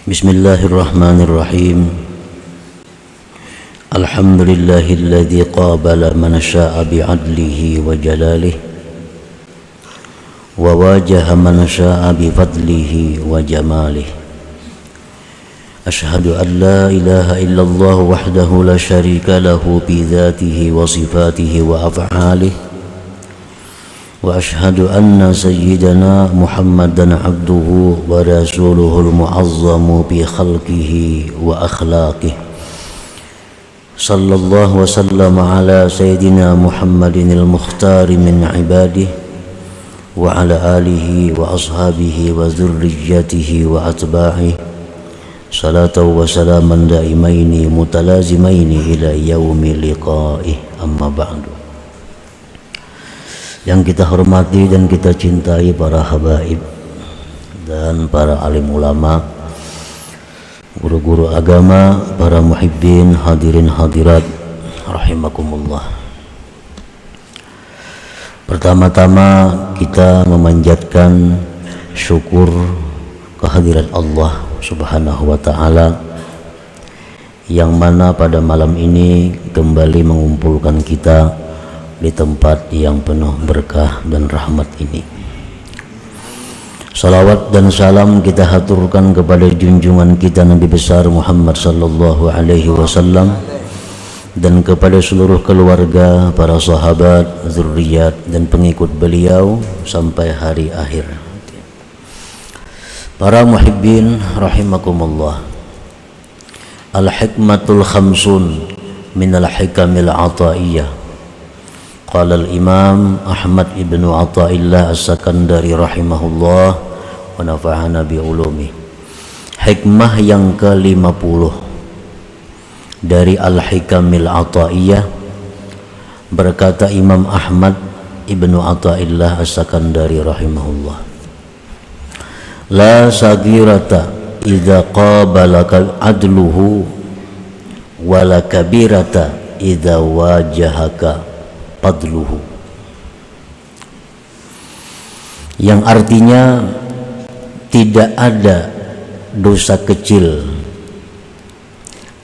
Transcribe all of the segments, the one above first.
Bismillahirrahmanirrahim. Alhamdulillahilladzi qabala man syaa bi'adlihi wa jalalihi wa wajaha man syaa bi fadlihi wa jamalihi. Ashhadu an la ilaha illallah wahdahu la syarika lahu bi dzatihi wa sifatihi wa af'alihi. Wa ashhadu anna sayyidana Muhammadan abduhu wa rasuluhul mu'azzamu bi khalqihi wa akhlaqihi. Sallallahu wa sallama ala sayyidina Muhammadinil mukhtari min ibadihi wa ala alihi wa ashabihi wa dzurriyyatihi wa atba'ihi. Salatu wa salaman daimaini mutalazimaini ila yaumi liqa'ih. Amma ba'du. Yang kita hormati dan kita cintai para habaib dan para alim ulama, guru-guru agama, para muhibbin, hadirin hadirat rahimakumullah. Pertama-tama kita memanjatkan syukur kehadirat Allah Subhanahu wa ta'ala, yang mana pada malam ini kembali mengumpulkan kita di tempat yang penuh berkah dan rahmat ini. Salawat dan salam kita haturkan kepada junjungan kita Nabi besar Muhammad sallallahu alaihi wasallam dan kepada seluruh keluarga, para sahabat, zuriat dan pengikut beliau sampai hari akhir. Para muhibbin rahimakumullah. Al-hikmatul khamsun minal hikamil ataiyah. Qala al-Imam Ahmad ibn Athaillah As-Sakandari rahimahullah wa nafa'ana bi ulumi. Hikmah yang ke-50 dari Al-Hikamil Athaiyah, berkata Imam Ahmad ibn Athaillah As-Sakandari rahimahullah, la sagirata idza qabalaka adluhu wa la kabirata idza wajahaka fadluhu, yang artinya tidak ada dosa kecil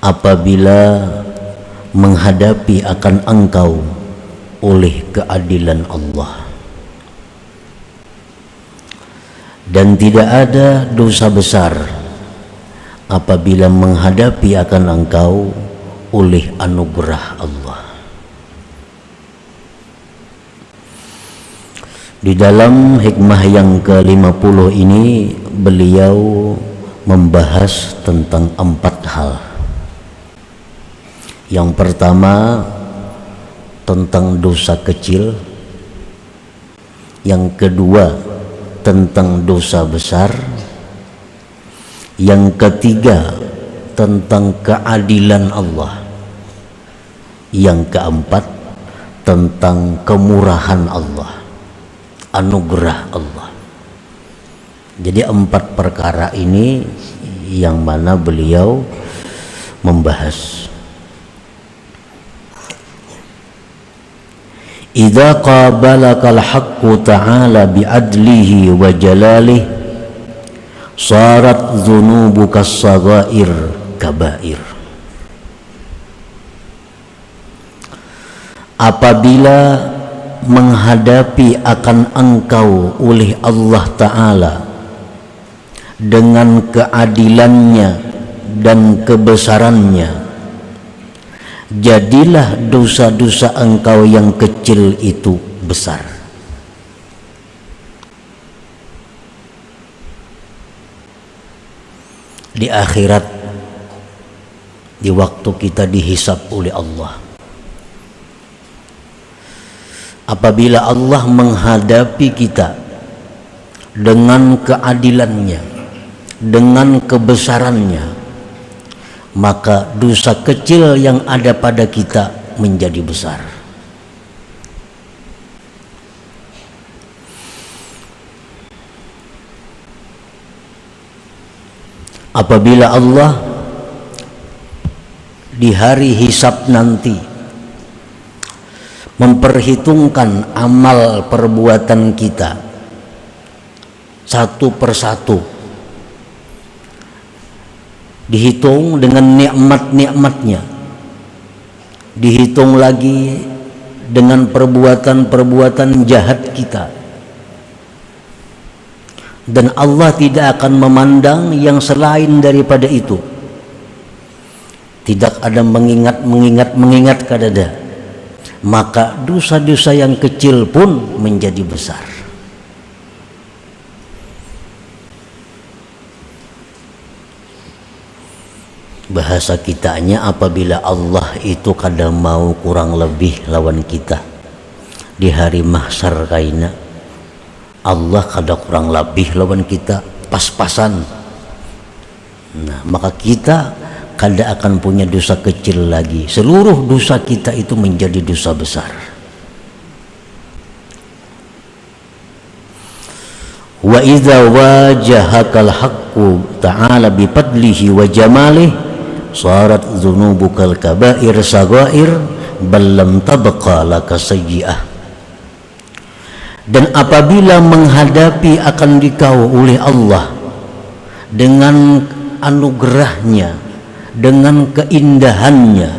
apabila menghadapi akan engkau oleh keadilan Allah, dan tidak ada dosa besar apabila menghadapi akan engkau oleh anugerah Allah. Di dalam hikmah yang ke-50 ini beliau membahas tentang 4 hal. Yang pertama tentang dosa kecil, yang kedua tentang dosa besar, yang ketiga tentang keadilan Allah, yang keempat tentang kemurahan Allah, anugerah Allah. Jadi 4 perkara ini yang mana beliau membahas. Idza qabalakal haqqu ta'ala bi'adlihi wa jalalihi sarat dzunubukas saghair kabair. Apabila menghadapi akan engkau oleh Allah Ta'ala dengan keadilannya dan kebesarannya, jadilah dosa-dosa engkau yang kecil itu besar. Di akhirat, di waktu kita dihisab oleh Allah, apabila Allah menghadapi kita dengan keadilannya, dengan kebesarannya, maka dosa kecil yang ada pada kita menjadi besar. Apabila Allah di hari hisab nanti memperhitungkan amal perbuatan kita satu persatu, dihitung dengan nikmat-nikmatnya, dihitung lagi dengan perbuatan-perbuatan jahat kita, dan Allah tidak akan memandang yang selain daripada itu. Tidak ada mengingat kadada, maka dosa-dosa yang kecil pun menjadi besar. Bahasa kitanya, apabila Allah itu kadang mau kurang lebih lawan kita di hari mahsyar kaina, Allah kadang kurang lebih lawan kita pas-pasan. Nah, maka kita kada akan punya dosa kecil lagi. Seluruh dosa kita itu menjadi dosa besar. Wa idza wajahakal haqqu ta'ala bi fadlihi wa jamalih sarat dzunubukal kaba'ir saghair bal lam tabqa laka sayyi'ah. Dan apabila menghadapi akan dikau oleh Allah dengan anugerahnya, dengan keindahannya,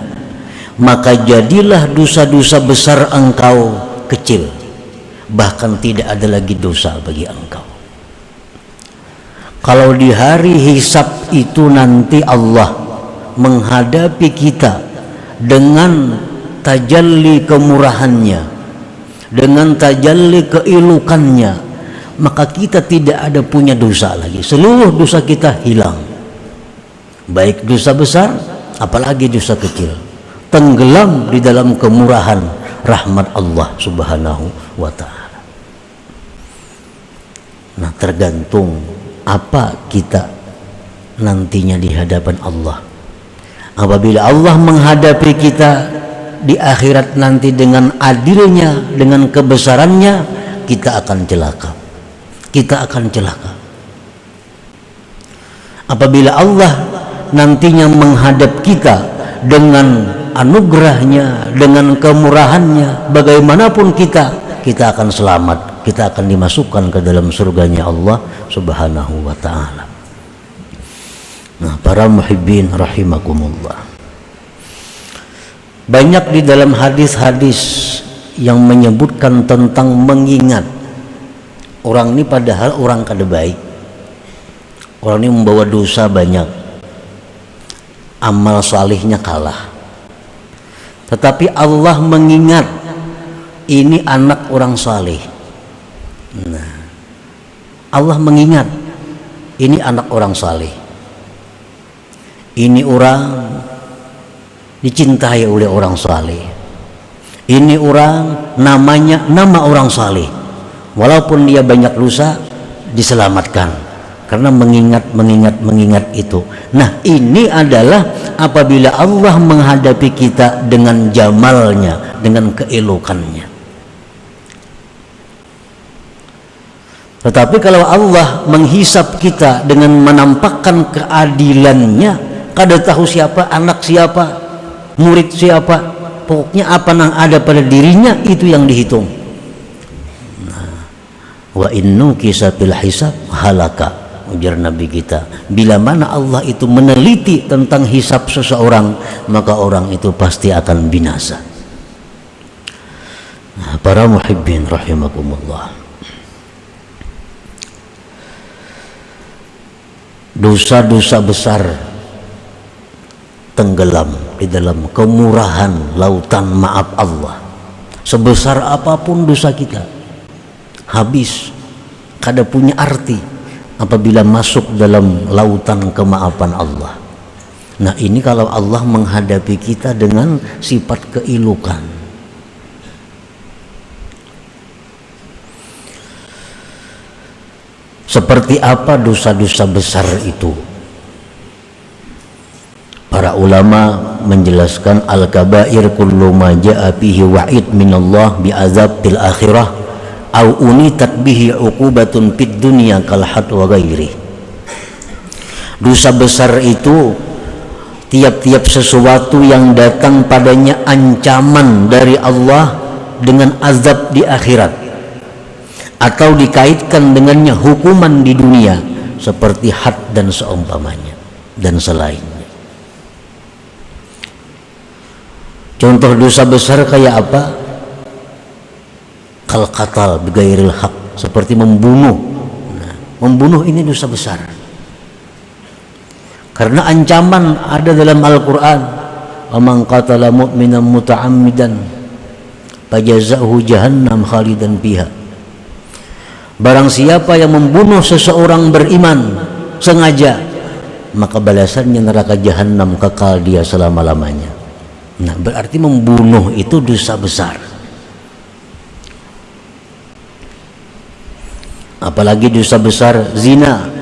maka jadilah dosa-dosa besar engkau kecil, bahkan tidak ada lagi dosa bagi engkau. Kalau di hari hisab itu nanti Allah menghadapi kita dengan tajalli kemurahannya, dengan tajalli keilukannya, maka kita tidak ada punya dosa lagi. Seluruh dosa kita hilang, baik dosa besar apalagi dosa kecil, tenggelam di dalam kemurahan rahmat Allah subhanahu wa ta'ala. Nah, tergantung apa kita nantinya di hadapan Allah. Apabila Allah menghadapi kita di akhirat nanti dengan adilnya, dengan kebesarannya, kita akan celaka. Kita akan celaka. Apabila Allah nantinya menghadap kita dengan anugerahnya, dengan kemurahannya, bagaimanapun kita akan selamat, kita akan dimasukkan ke dalam surganya Allah subhanahu wa ta'ala. Nah, para muhibbin rahimakumullah, banyak di dalam hadis-hadis yang menyebutkan tentang mengingat orang ini, padahal orang kada baik, orang ini membawa dosa banyak, amal salihnya kalah, tetapi Allah mengingat ini anak orang saleh. Nah, Allah mengingat ini anak orang saleh, ini orang dicintai oleh orang saleh, ini orang namanya nama orang saleh, walaupun dia banyak dosa diselamatkan karena mengingat itu. Nah, ini adalah apabila Allah menghadapi kita dengan jamalnya, dengan keelokannya. Tetapi kalau Allah menghisap kita dengan menampakkan keadilannya, kada tahu siapa anak siapa, murid siapa, pokoknya apa yang ada pada dirinya itu yang dihitung. Nah, wa innu kisabil hisab halaka, ujar Nabi kita, bila mana Allah itu meneliti tentang hisab seseorang, maka orang itu pasti akan binasa. Nah, para muhibbin rahimakumullah, dosa-dosa besar tenggelam di dalam kemurahan lautan maaf Allah. Sebesar apapun dosa kita, habis, kada punya arti apabila masuk dalam lautan kemaafan Allah. Nah, ini kalau Allah menghadapi kita dengan sifat keilukan. Seperti apa dosa-dosa besar itu? Para ulama menjelaskan al-kabair kullu ma jaa fihi wa'id minallah bi'azab fil akhirah au unitat bihi uqubatun fid dunya kal had wa ghairi. Dosa besar itu tiap-tiap sesuatu yang datang padanya ancaman dari Allah dengan azab di akhirat, atau dikaitkan dengannya hukuman di dunia seperti had dan seumpamanya. dan selainnya. Contoh dosa besar kayak apa? Kal qatal bighairil haq, seperti membunuh. Nah, membunuh ini dosa besar. Karena ancaman ada dalam Al-Qur'an, "Wa man qatala mu'minan muta'ammidan fajazaohu jahannam khalidan fiha." Barang siapa yang membunuh seseorang beriman sengaja, maka balasannya neraka jahanam, kekal dia selama-lamanya. Nah, berarti membunuh itu dosa besar. Apalagi dosa besar zina.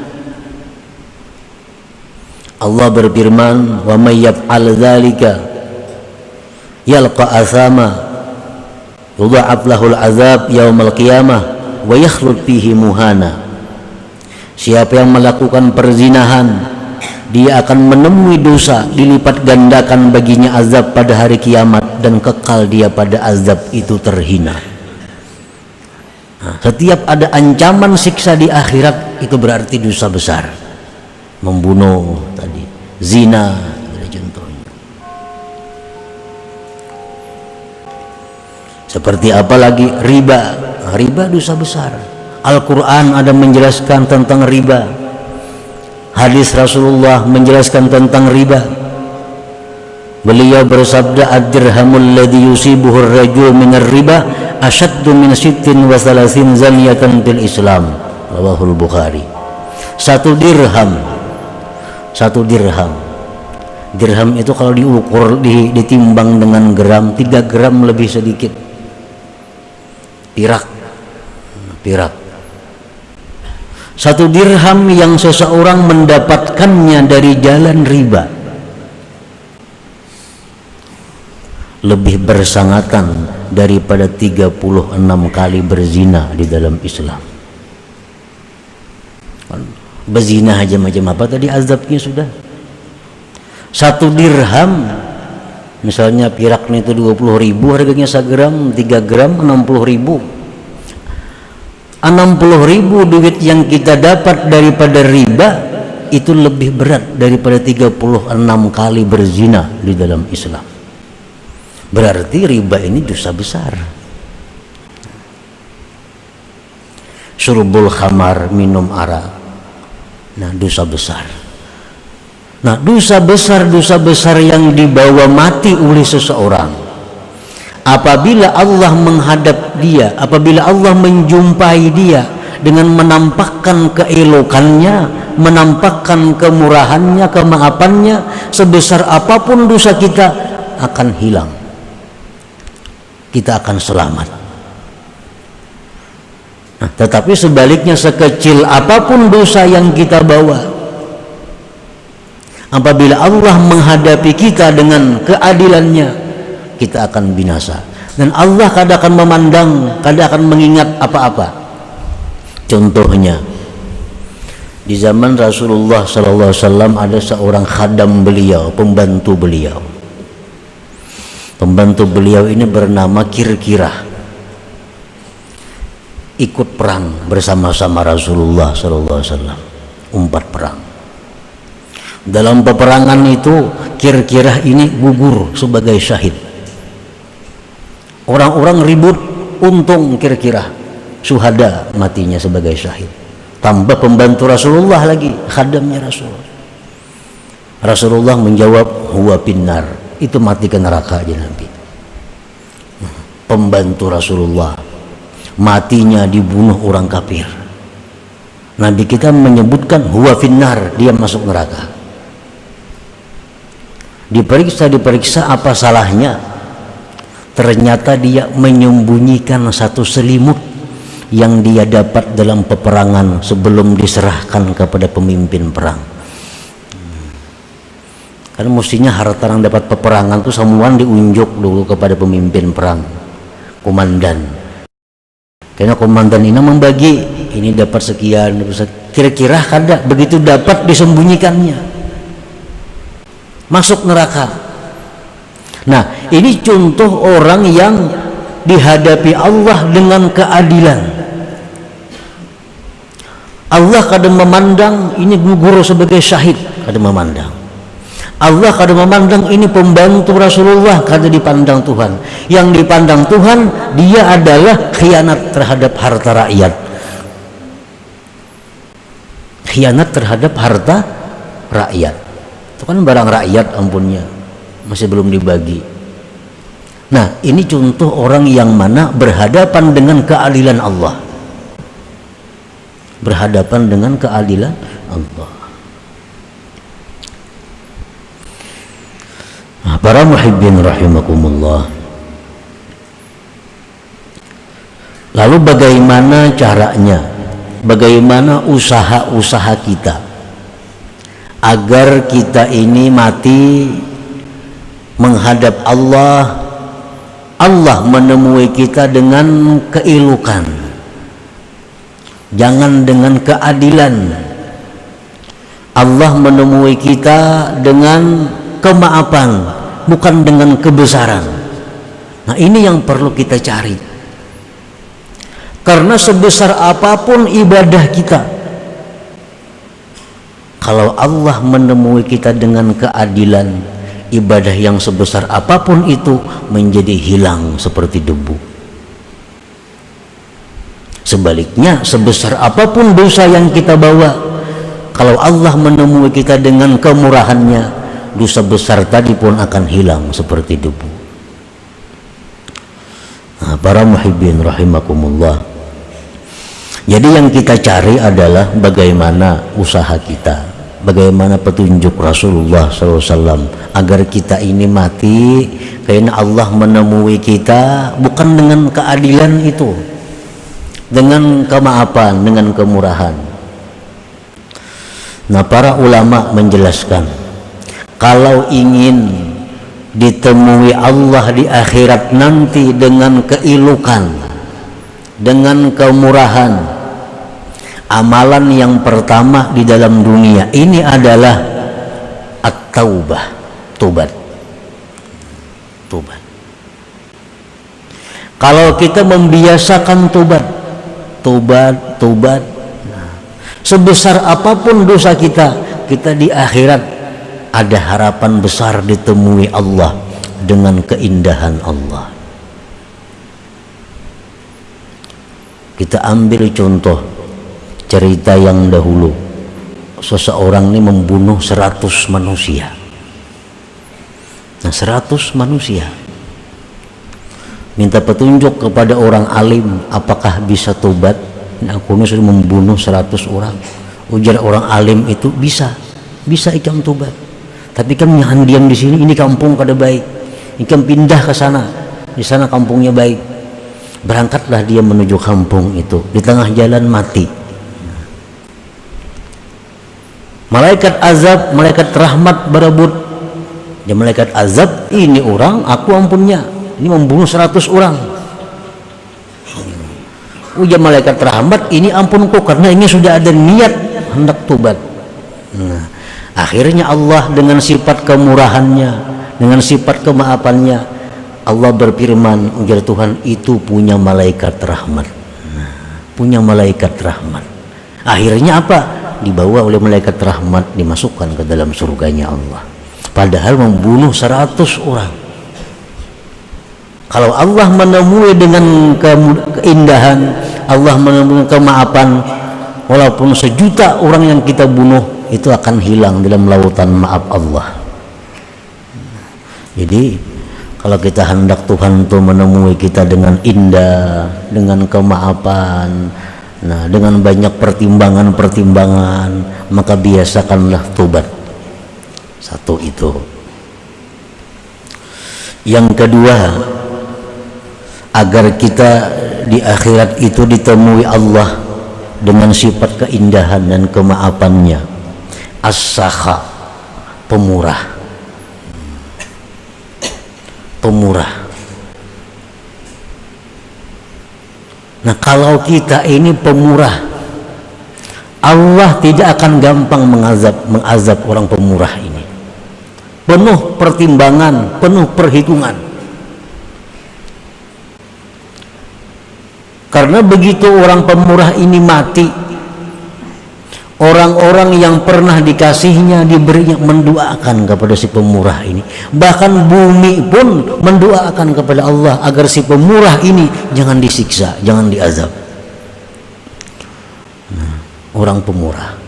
Allah berfirman, "Wa may yaf'al dzalika yalqa athama yudha'af lahul azab yaumal qiyamah wa yakhlud fihi muhana." Siapa yang melakukan perzinahan, dia akan menemui dosa, dilipat gandakan baginya azab pada hari kiamat, dan kekal dia pada azab itu terhina. Nah, setiap ada ancaman siksa di akhirat, itu berarti dosa besar. Membunuh tadi, zina, ada contohnya. Seperti apa lagi? Riba. Nah, riba dosa besar. Al-Quran ada menjelaskan tentang riba. Hadis Rasulullah menjelaskan tentang riba. Beliau bersabda, "Ad-dirhamul ladzi yusibuhu ar-rajul min ar-riba ashaddu min 36 zaniyatan fil Islam." Rawahul Bukhari. Satu dirham. Dirham itu kalau diukur, ditimbang dengan gram, 3 gram lebih sedikit. Pirak. Satu dirham yang seseorang mendapatkannya dari jalan riba lebih bersangatan daripada 36 kali berzina di dalam Islam. Berzina aja macam apa tadi azabnya sudah. Satu dirham, misalnya piraknya itu 20.000 harganya segram, 3 gram 60.000. 60.000 duit yang kita dapat daripada riba itu lebih berat daripada 36 kali berzina di dalam Islam. Berarti riba ini dosa besar. Syurbul khamar, minum arak. Nah, dosa besar. Nah, dosa besar yang dibawa mati oleh seseorang, apabila Allah menghadap dia, apabila Allah menjumpai dia dengan menampakkan keelokannya, menampakkan kemurahannya, kemaafannya, sebesar apapun dosa kita akan hilang. Kita akan selamat. Nah, tetapi sebaliknya, sekecil apapun dosa yang kita bawa, apabila Allah menghadapi kita dengan keadilannya, kita akan binasa. Dan Allah kadang akan memandang, kadang akan mengingat apa-apa. Contohnya, di zaman Rasulullah SAW ada seorang khadam beliau, pembantu beliau. Pembantu beliau ini bernama Kirkirah. Ikut perang bersama-sama Rasulullah SAW, umpat perang. Dalam peperangan itu Kirkirah ini gugur sebagai syahid. Orang-orang ribut, untung Kirkirah syuhada, matinya sebagai syahid. Tambah pembantu Rasulullah lagi, khadamnya Rasulullah menjawab, "Huwa pinnar." Itu mati ke neraka aja nanti. Pembantu Rasulullah matinya dibunuh orang kafir. Nabi kita menyebutkan huwa finnar, dia masuk neraka. Diperiksa apa salahnya? Ternyata dia menyembunyikan satu selimut yang dia dapat dalam peperangan sebelum diserahkan kepada pemimpin perang. Karena mestinya harta yang dapat peperangan itu semuanya diunjuk dulu kepada pemimpin perang, komandan. Karena komandan ini membagi, ini dapat sekian, kira-kira kada begitu dapat disembunyikannya, masuk neraka. Nah, ini contoh orang yang dihadapi Allah dengan keadilan. Allah kadang memandang ini guru sebagai syahid, kadang memandang. Allah kadang memandang ini pembantu Rasulullah, kadang dipandang Tuhan. Yang dipandang Tuhan, dia adalah khianat terhadap harta rakyat. Khianat terhadap harta rakyat. Itu kan barang rakyat, ampunnya masih belum dibagi. Nah, ini contoh orang yang mana berhadapan dengan keadilan Allah. Berhadapan dengan keadilan Allah. Nah, para muhibbin rahimakumullah. Lalu bagaimana caranya? Bagaimana usaha-usaha kita agar kita ini mati menghadap Allah, Allah menemui kita dengan keelukan, jangan dengan keadilan. Allah menemui kita dengan kemaafan, bukan dengan kebesaran. Nah, ini yang perlu kita cari. Karena sebesar apapun ibadah kita, kalau Allah menemui kita dengan keadilan, ibadah yang sebesar apapun itu menjadi hilang seperti debu. Sebaliknya, sebesar apapun dosa yang kita bawa, kalau Allah menemui kita dengan kemurahannya, dosa besar tadi pun akan hilang seperti debu. Nah, para muhibbin rahimakumullah. Jadi yang kita cari adalah bagaimana usaha kita, bagaimana petunjuk Rasulullah SAW agar kita ini mati karena Allah menemui kita bukan dengan keadilan itu, dengan kemaafan, dengan kemurahan. Nah, para ulama menjelaskan, kalau ingin ditemui Allah di akhirat nanti dengan keelukan, dengan kemurahan, amalan yang pertama di dalam dunia ini adalah at-taubah, tobat. Tobat. Kalau kita membiasakan tobat, nah, sebesar apapun dosa kita di akhirat ada harapan besar ditemui Allah dengan keindahan Allah. Kita ambil contoh cerita yang dahulu. Seseorang ini membunuh 100 manusia. Nah, 100 manusia. Minta petunjuk kepada orang alim, apakah bisa tobat? Nah, aku ini sudah membunuh 100 orang. Ujar orang alim itu bisa ikam tobat. Tapi kan jangan diam di sini, ini kampung kada baik. Ikam pindah ke sana. Di sana kampungnya baik. Berangkatlah dia menuju kampung itu. Di tengah jalan mati. Malaikat azab, malaikat rahmat berebut. Ya, malaikat azab, ini orang aku ampunnya, ini membunuh 100 orang. Ujar malaikat rahmat, ini ampunku karena ini sudah ada niat hendak tobat. Nah, akhirnya Allah dengan sifat kemurahannya, dengan sifat kemaafannya, Allah berfirman, ujar Tuhan, itu punya malaikat rahmat. Nah, punya malaikat rahmat. Akhirnya apa? Dibawa oleh malaikat rahmat, dimasukkan ke dalam surganya Allah. Padahal membunuh 100 orang. Kalau Allah menemui dengan keindahan, Allah menemui kemaafan, walaupun 1 juta orang yang kita bunuh, itu akan hilang dalam lautan maaf Allah. Jadi kalau kita hendak Tuhan itu menemui kita dengan indah, dengan kemaafan, nah, dengan banyak pertimbangan-pertimbangan, maka biasakanlah tobat. 1 itu. Yang kedua, agar kita di akhirat itu ditemui Allah dengan sifat keindahan dan kemaafannya, as-sakha, pemurah. Nah, kalau kita ini pemurah, Allah tidak akan gampang mengazab orang pemurah ini. Penuh pertimbangan, penuh perhitungan. Karena begitu orang pemurah ini mati, Orang-orang yang pernah dikasihnya, diberinya, mendoakan kepada si pemurah ini. Bahkan bumi pun mendoakan kepada Allah agar si pemurah ini jangan disiksa, jangan diazab. Nah, orang pemurah.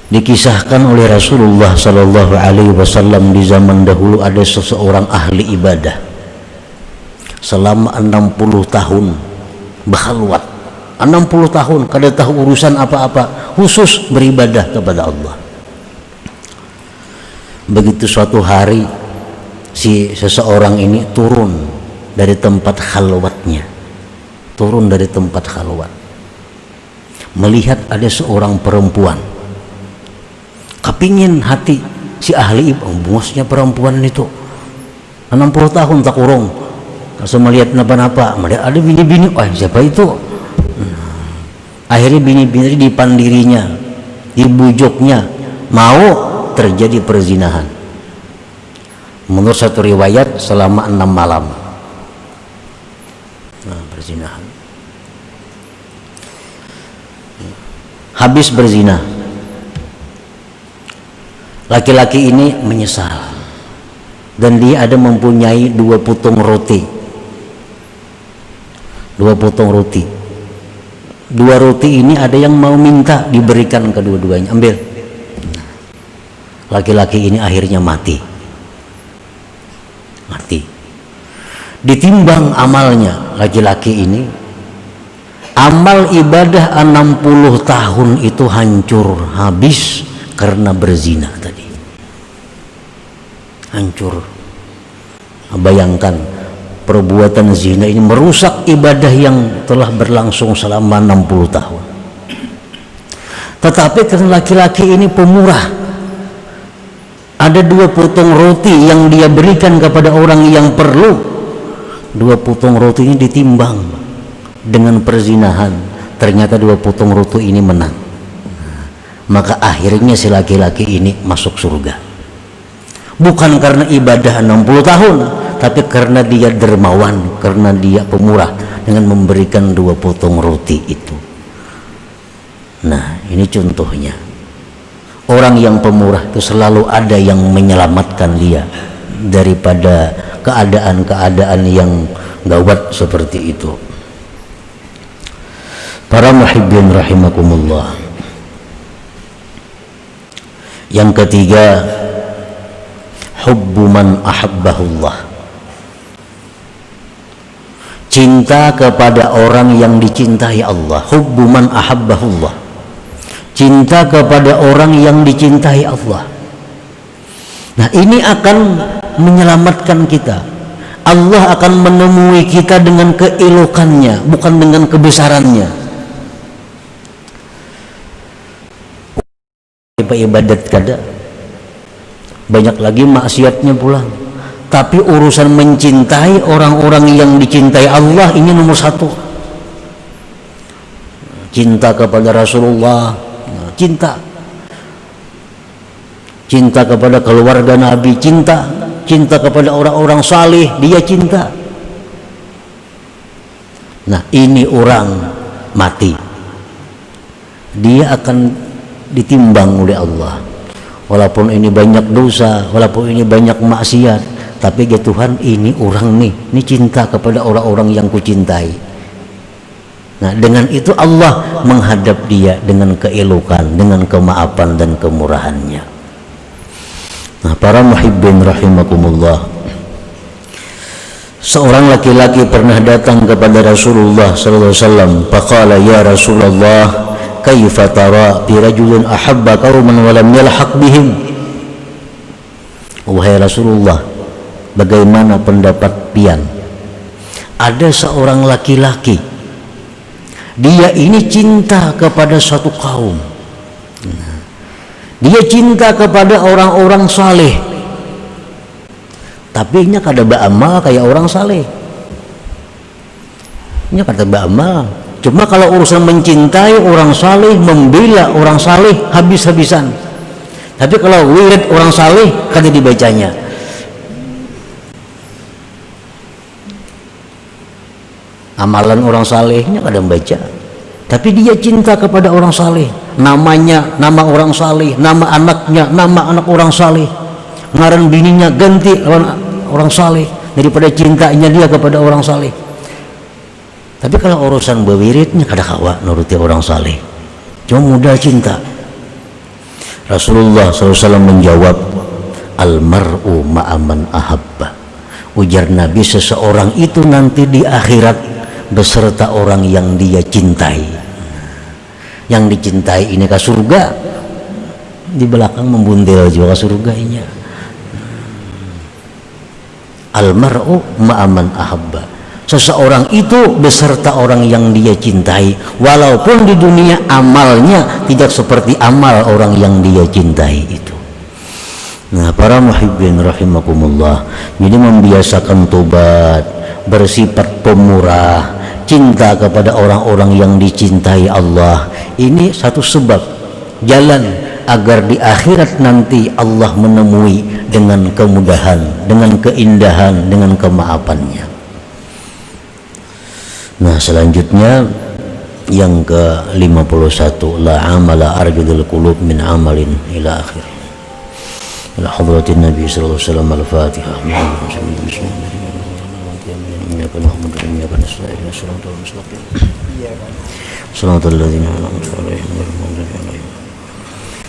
Dikisahkan oleh Rasulullah Sallallahu Alaihi Wasallam, di zaman dahulu ada seseorang ahli ibadah selama 60 tahun berkhalwat. 60 tahun kada tahu urusan apa-apa, khusus beribadah kepada Allah. Begitu suatu hari si seseorang ini turun dari tempat khalwatnya, melihat ada seorang perempuan. Kepingin hati si ahli bosnya perempuan itu 60 tahun tak urung, langsung melihat napa-napa, melihat ada bini-bini, siapa itu? Akhirnya bini-bini dipandirinya, dibujuknya, mau terjadi perzinahan. Menurut satu riwayat selama 6 malam. Nah, perzinahan. Habis berzina, laki-laki ini menyesal, dan dia ada mempunyai 2 potong roti. 2 potong roti. 2 roti ini ada yang mau minta diberikan kedua-duanya, ambil. Laki-laki ini akhirnya mati. Ditimbang amalnya laki-laki ini, amal ibadah 60 tahun itu hancur habis karena berzina tadi. Hancur. Bayangkan, perbuatan zina ini merusak ibadah yang telah berlangsung selama 60 tahun. Tetapi karena laki-laki ini pemurah, ada 2 potong roti yang dia berikan kepada orang yang perlu. 2 potong roti ini ditimbang dengan perzinahan, ternyata 2 potong roti ini menang. Maka akhirnya si laki-laki ini masuk surga. Bukan karena ibadah 60 tahun, tapi karena dia dermawan, karena dia pemurah dengan memberikan 2 potong roti itu. Nah, ini contohnya. Orang yang pemurah itu selalu ada yang menyelamatkan dia daripada keadaan-keadaan yang gawat seperti itu. Para muhibbin rahimakumullah. Yang ketiga, hubbu man ahabbahullah. Cinta kepada orang yang dicintai Allah. Hubbu man ahabbahullah. Cinta kepada orang yang dicintai Allah. Nah, ini akan menyelamatkan kita. Allah akan menemui kita dengan keelokannya, bukan dengan kebesarannya. Ibadat kada, banyak lagi maksiatnya pula. Tapi urusan mencintai orang-orang yang dicintai Allah ini nomor 1. Cinta kepada Rasulullah, cinta kepada keluarga Nabi, cinta kepada orang-orang saleh, dia cinta. Nah, ini orang mati, dia akan ditimbang oleh Allah. Walaupun ini banyak dosa, walaupun ini banyak maksiat, tapi ya Tuhan, ini orang nih, ini cinta kepada orang-orang yang kucintai. Nah, dengan itu Allah menghadap dia dengan keelokan, dengan kemaafan dan kemurahannya. Nah, para muhibbin rahimakumullah, seorang laki-laki pernah datang kepada Rasulullah sallallahu alaihi wasallam. Faqala, ya Rasulullah, kaifa tara bi rajulin ahabba qauman wa lam yalhaq bihim. Wahai Rasulullah, bagaimana pendapat pian? Ada seorang laki-laki, dia ini cinta kepada suatu kaum, dia cinta kepada orang-orang saleh, tapi nya kada beramal kayak orang saleh. Nya kada beramal, cuma kalau urusan mencintai orang saleh, membela orang saleh habis-habisan. Tapi kalau wirid orang saleh kada dibacanya. Amalan orang salehnya kada membaca. tapi dia cinta kepada orang saleh, namanya nama orang saleh, nama anaknya nama anak orang saleh, ngaran bininya ganti orang saleh daripada cintanya dia kepada orang saleh. Tapi kalau urusan bewiritnya kada kawa nuruti orang saleh, cuma mudah cinta. Rasulullah SAW menjawab, almar'u ma'aman ahabba. Ujar Nabi, seseorang itu nanti di akhirat beserta orang yang dia cintai. Yang dicintai ini ke surga, di belakang membundel juga ke surga ini. Almar'u ma'aman ahabba. Seseorang itu beserta orang yang dia cintai, walaupun di dunia amalnya tidak seperti amal orang yang dia cintai itu. Nah, para muhibbin rahimakumullah, jadi membiasakan tobat, bersifat pemurah, cinta kepada orang-orang yang dicintai Allah, ini satu sebab jalan agar di akhirat nanti Allah menemui dengan kemudahan, dengan keindahan, dengan kemaafannya. Nah, selanjutnya yang ke-51, la amala arjudul qulub min amalin ila akhir. Ila hadratin Nabi sallallahu alaihi wasallam. Al-Fatihah.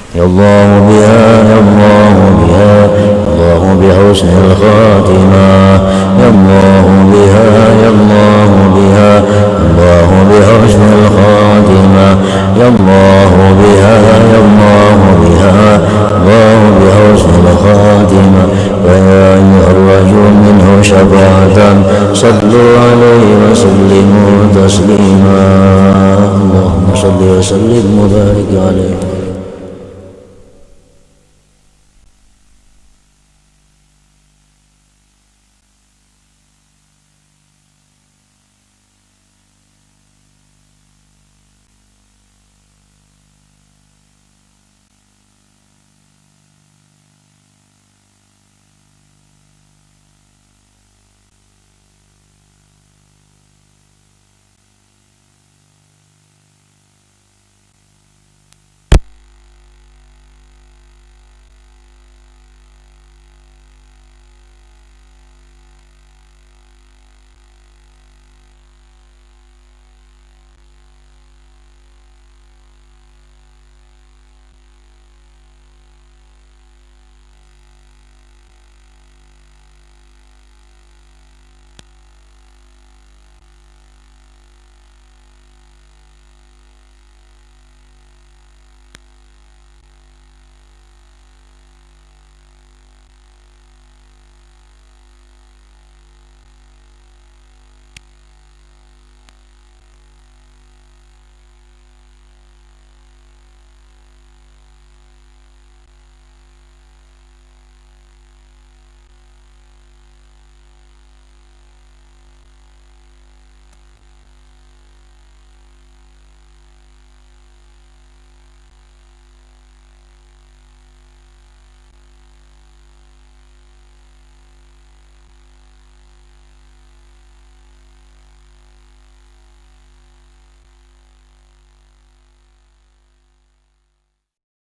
Ya Allah biha, ya Allah biha, Allah bihusni al-khatimah. Ya Allah biha, ya Allah biha, Allah bihusni al-khatimah. Ya Allah biha, ya Allah biha, Allah bihusni al-khatimah. Wa ya ayyuhal rajul minhu syafa'atan, sallu alaihi wa sallimu taslima. Allahumma salli wa sallim wa barik alaihi.